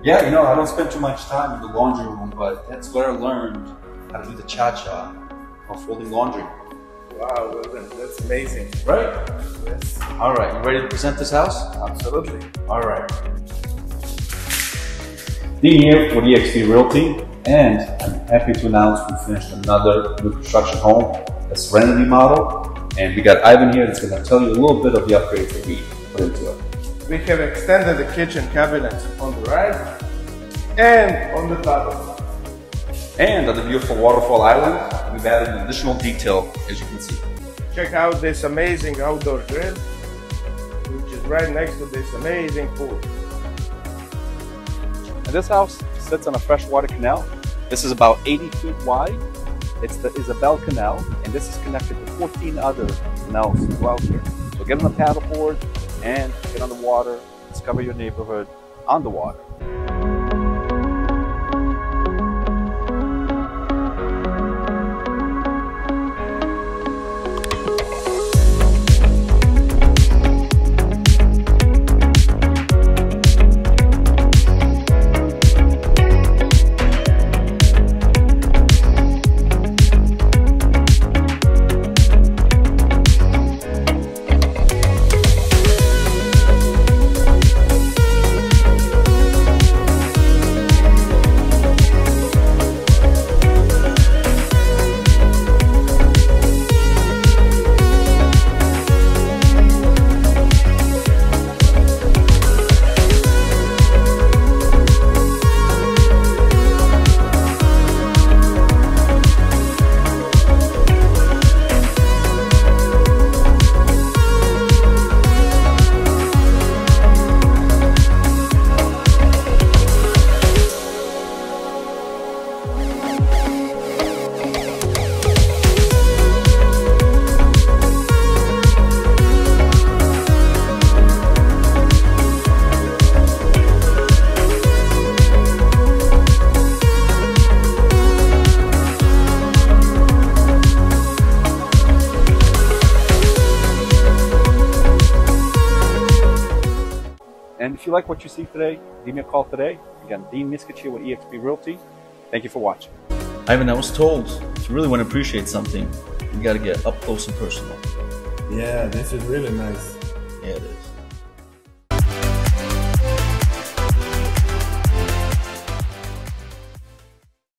Yeah, you know, I don't spend too much time in the laundry room, but that's where I learned how to do the cha-cha while folding laundry. Wow, Veldin, that's amazing. Right? Yes. All right, you ready to present this house? Absolutely. All right. Dean here for EXP Realty, and I'm happy to announce we finished another new construction home, the Serenity model. And we got Ivan here that's going to tell you a little bit of the upgrades that we put into it. We have extended the kitchen cabinet on the right and on the top. And on the beautiful waterfall island, we've added an additional detail, as you can see. Check out this amazing outdoor grill, which is right next to this amazing pool. And this house sits on a freshwater canal. This is about 80 feet wide. It's the Isabel Canal, and this is connected to 14 other canals throughout here. So get on the paddleboard and get on the water, discover your neighborhood on the water. And if you like what you see today, give me a call today. Again, Dean Miskic here with EXP Realty. Thank you for watching. Ivan, I was told if you really want to appreciate something, you got to get up close and personal. Yeah, this is really nice. Yeah, it is.